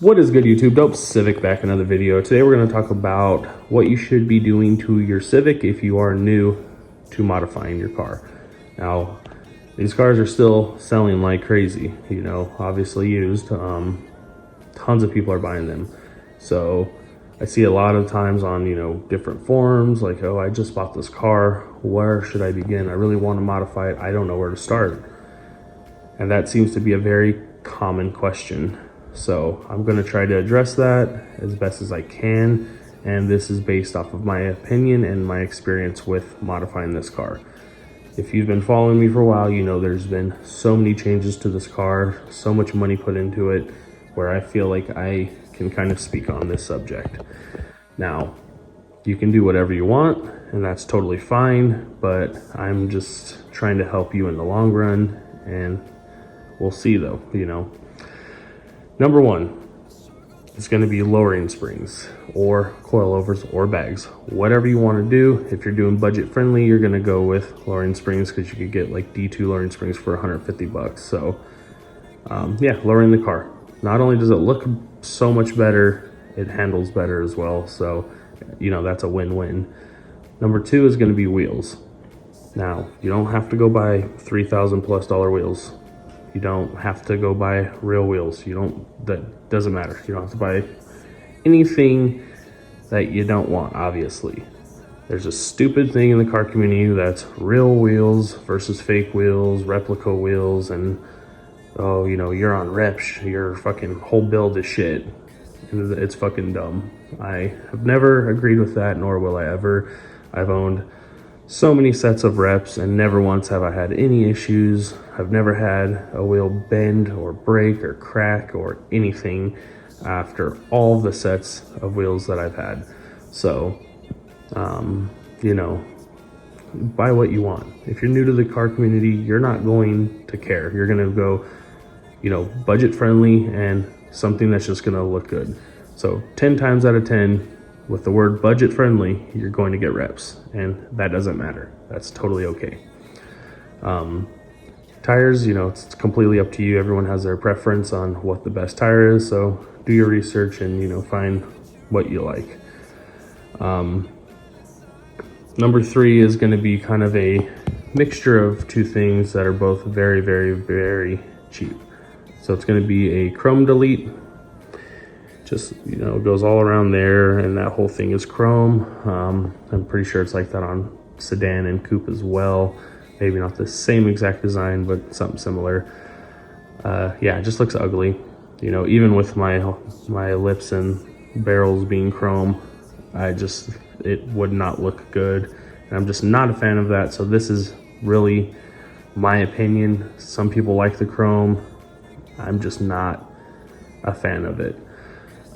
What is good, YouTube? Dope Civic back, another video. Today we're going to talk about what you should be doing to your Civic if you are new to modifying your car. Now, these cars are still selling like crazy, you know, obviously used. Tons of people are buying them. So I see a lot of times on, you know, different forums like, oh, I just bought this car. Where should I begin? I really want to modify it. I don't know where to start. And that seems to be a very common question. So I'm going to try to address that as best as I can, and this is based off of my opinion and my experience with modifying this car. If you've been following me for a while, you know there's been so many changes to this car, so much money put into it, where I feel like I can kind of speak on this subject. Now, you can do whatever you want, and that's totally fine, but I'm just trying to help you in the long run, and we'll see though, you know. Number one is going to be lowering springs or coilovers or bags. Whatever you want to do. If you're doing budget friendly, you're going to go with lowering springs because you could get like D2 lowering springs for 150 bucks. So yeah, lowering the car. Not only does it look so much better, it handles better as well. So, you know, that's a win-win. Number two is going to be wheels. Now, you don't have to go buy $3,000+ wheels. You don't have to go buy real wheels. That doesn't matter. You don't have to buy anything that you don't want, obviously. There's a stupid thing in the car community that's real wheels versus fake wheels, replica wheels, and oh, you know, you're on reps, your fucking whole build is shit. It's fucking dumb. I have never agreed with that, nor will I ever. I've owned so many sets of reps and never once have I had any issues. I've never had a wheel bend or break or crack or anything after all the sets of wheels that I've had. So, you know, buy what you want. If you're new to the car community, you're not going to care. You're going to go, you know, budget friendly and something that's just going to look good. So 10 times out of 10, with the word budget friendly, you're going to get reps, and that doesn't matter. That's totally okay. Tires, you know, it's completely up to you. Everyone has their preference on what the best tire is, so do your research and, you know, find what you like. Number three is going to be kind of a mixture of two things that are both very, very, very cheap. So it's going to be a chrome delete. Just, you know, it goes all around there, and that whole thing is chrome. I'm pretty sure it's like that on sedan and coupe as well. Maybe not the same exact design, but something similar. Yeah, it just looks ugly. You know, even with my lips and barrels being chrome, it would not look good. And I'm just not a fan of that. So this is really my opinion. Some people like the chrome. I'm just not a fan of it.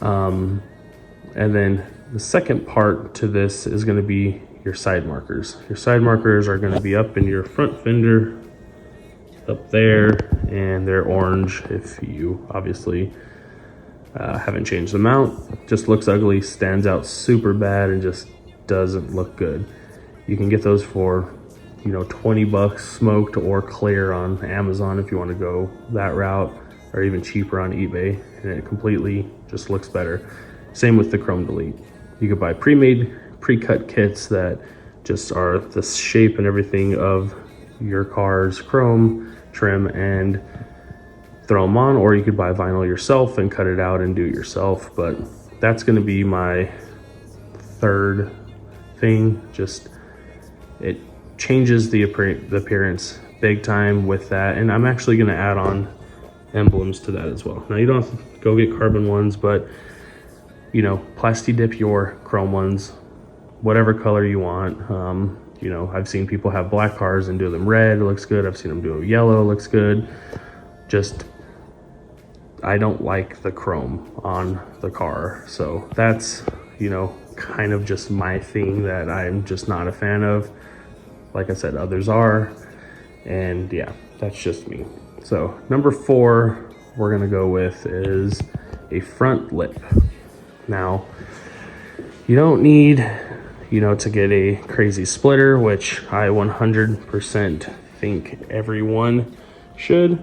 And then the second part to this is going to be your side markers. Your side markers are going to be up in your front fender, up there, and they're orange if you obviously haven't changed them out. Just looks ugly, stands out super bad, and just doesn't look good. You can get those for, you know, 20 bucks smoked or clear on Amazon if you want to go that route, or even cheaper on eBay, and it completely just looks better. Same with the chrome delete. You could buy pre-made, pre-cut kits that just are the shape and everything of your car's chrome trim and throw them on, or you could buy vinyl yourself and cut it out and do it yourself. But that's going to be my third thing. Just, it changes the appearance big time with that, and I'm actually going to add on emblems to that as well. Now, you don't have to go get carbon ones, but, you know, plasti dip your chrome ones whatever color you want. You know, I've seen people have black cars and do them red, it looks good. I've seen them do a yellow, looks good. Just, I don't like the chrome on the car, so that's, you know, kind of just my thing that I'm just not a fan of. Like I said, others are, and yeah, that's just me. So number four we're gonna go with is a front lip. Now, you don't need, you know, to get a crazy splitter, which I 100% think everyone should.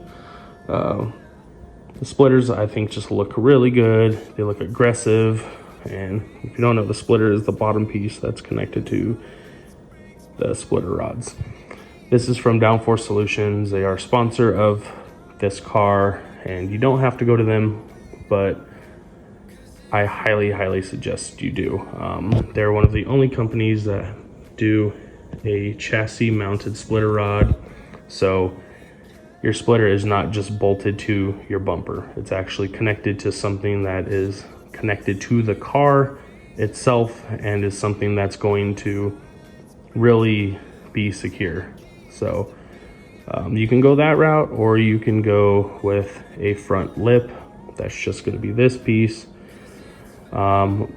The splitters, I think, just look really good. They look aggressive. And if you don't know, the splitter is the bottom piece that's connected to the splitter rods. This is from Downforce Solutions. They are a sponsor of this car, and you don't have to go to them, but I highly suggest you do. They're one of the only companies that do a chassis mounted splitter rod. So your splitter is not just bolted to your bumper. It's actually connected to something that is connected to the car itself and is something that's going to really be secure. So you can go that route, or you can go with a front lip. That's just going to be this piece. I'm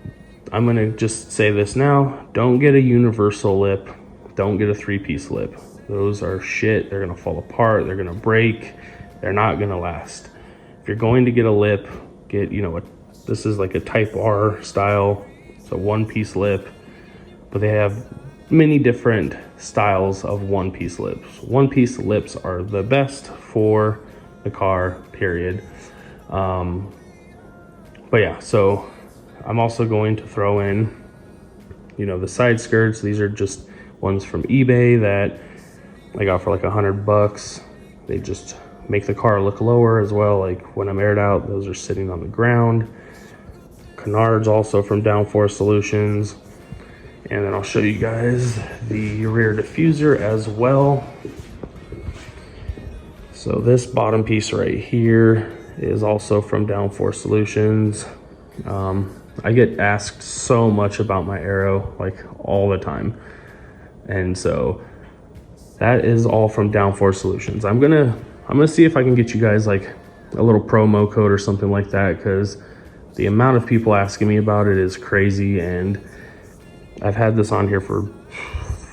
going to just say this now. Don't get a universal lip. Don't get a 3-piece lip. Those are shit. They're going to fall apart. They're going to break. They're not going to last. If you're going to get a lip, get, this is like a Type R style. It's a 1-piece lip, but they have many different styles of 1-piece lips. 1-piece lips are the best for the car, period. But yeah, so I'm also going to throw in, the side skirts. These are just ones from eBay that I got for like $100. They just make the car look lower as well. Like when I'm aired out, those are sitting on the ground. Canards also from Downforce Solutions. And then I'll show you guys the rear diffuser as well. So this bottom piece right here is also from Downforce Solutions. I get asked so much about my Aero, like all the time. And so that is all from Downforce Solutions. I'm gonna see if I can get you guys like a little promo code or something like that, because the amount of people asking me about it is crazy. And I've had this on here for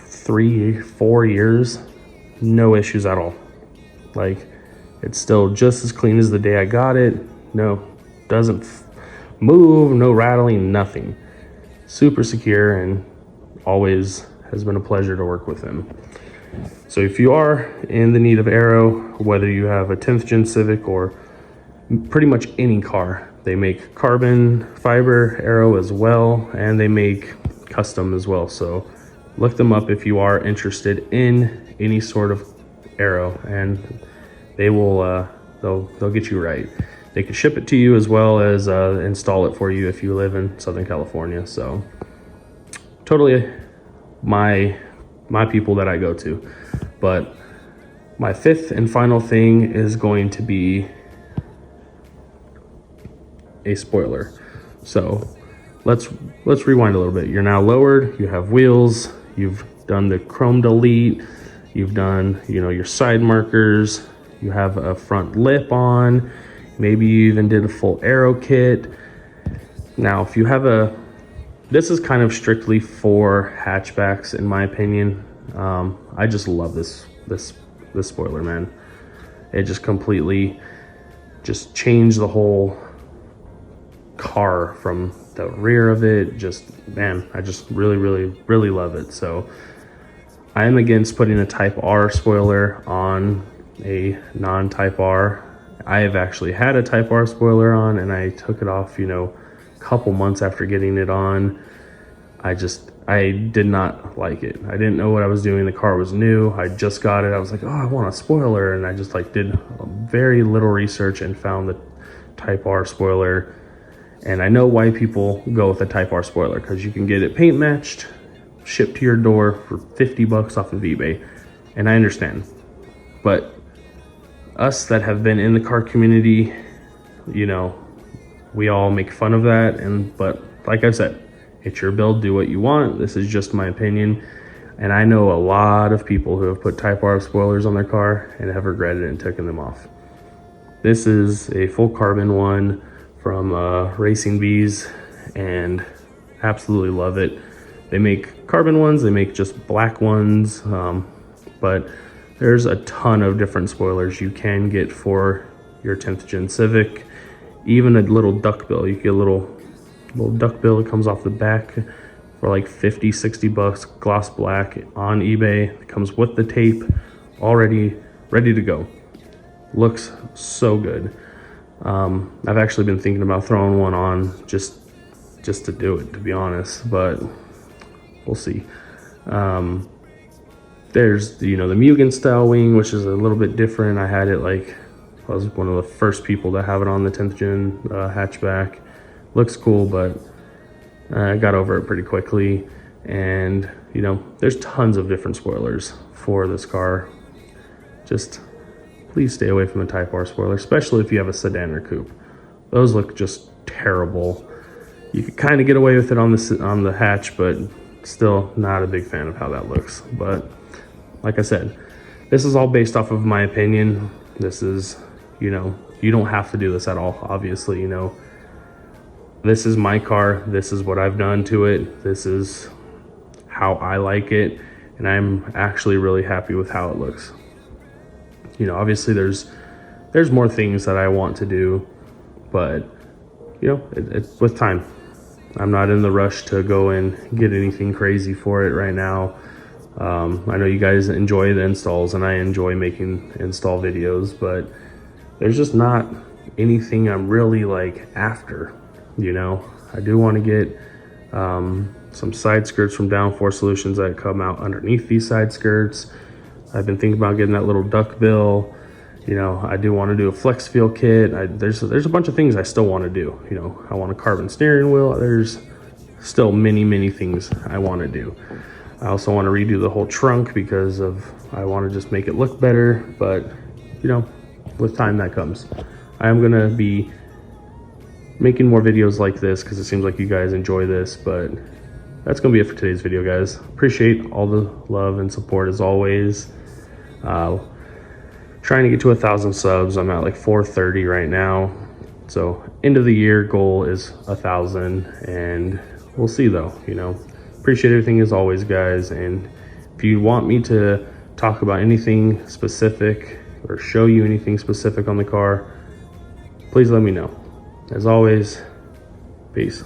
3-4 years, no issues at all. Like, it's still just as clean as the day I got it. No, doesn't move, no rattling, nothing. Super secure, and always has been a pleasure to work with them. So if you are in the need of Aero, whether you have a 10th gen Civic or pretty much any car, they make carbon fiber Aero as well, and they make custom as well. So look them up if you are interested in any sort of Aero, and they will they'll get you right. They can ship it to you as well as install it for you if you live in Southern California. So totally my people that I go to. But my 5th and final thing is going to be a spoiler. So let's rewind a little bit. You're now lowered, you have wheels, you've done the chrome delete, you've done, your side markers, you have a front lip on, maybe you even did a full Aero kit. Now, if you have this is kind of strictly for hatchbacks, in my opinion. I just love this spoiler, man. It just completely just changed the whole car from the rear of it. Man, I just really love it. So I am against putting a Type R spoiler on a non-Type R. I have actually had a Type R spoiler on, and I took it off, a couple months after getting it on. I did not like it. I didn't know what I was doing. The car was new. I just got it. I was like, oh, I want a spoiler. And I just did very little research and found the Type R spoiler. And I know why people go with a Type R spoiler, because you can get it paint matched, shipped to your door for $50 off of eBay. And I understand. But us that have been in the car community, we all make fun of that. But like I said, it's your build, do what you want. This is just my opinion. And I know a lot of people who have put Type R spoilers on their car and have regretted it and taken them off. This is a full carbon one from Racing Bees, and absolutely love it. They make carbon ones, they make just black ones, but there's a ton of different spoilers you can get for your 10th gen Civic. Even a little duckbill, you get a little duckbill that comes off the back for like $50-$60, gloss black on eBay. It comes with the tape already ready to go. Looks so good. I've actually been thinking about throwing one on just to do it, to be honest, but we'll see. There's the Mugen style wing, which is a little bit different. I had it like, I was one of the first people to have it on the 10th gen hatchback. Looks cool, but I got over it pretty quickly. And there's tons of different spoilers for this car. Just please stay away from the Typar spoiler, especially if you have a sedan or coupe. Those look just terrible. You could kind of get away with it on the hatch, but still not a big fan of how that looks. But like I said, this is all based off of my opinion. This is, you don't have to do this at all, obviously. This is my car. This is what I've done to it. This is how I like it, and I'm actually really happy with how it looks. Obviously there's more things that I want to do, but it's with time. I'm not in the rush to go and get anything crazy for it right now. I know you guys enjoy the installs, and I enjoy making install videos, but there's just not anything I'm really like after. I do want to get some side skirts from Downforce Solutions that come out underneath these side skirts. I've been thinking about getting that little duck bill. I do want to do a flex feel kit. There's a bunch of things I still want to do. I want a carbon steering wheel. There's still many things I want to do. I also want to redo the whole trunk because I want to just make it look better. But with time that comes. I am gonna be making more videos like this because it seems like you guys enjoy this. But that's gonna be it for today's video, guys. Appreciate all the love and support as always. Trying to get to 1,000 subs. I'm at like 430 right now. So end of the year goal is 1,000, and we'll see though. Appreciate everything as always, guys. And if you want me to talk about anything specific or show you anything specific on the car, please let me know. As always, peace.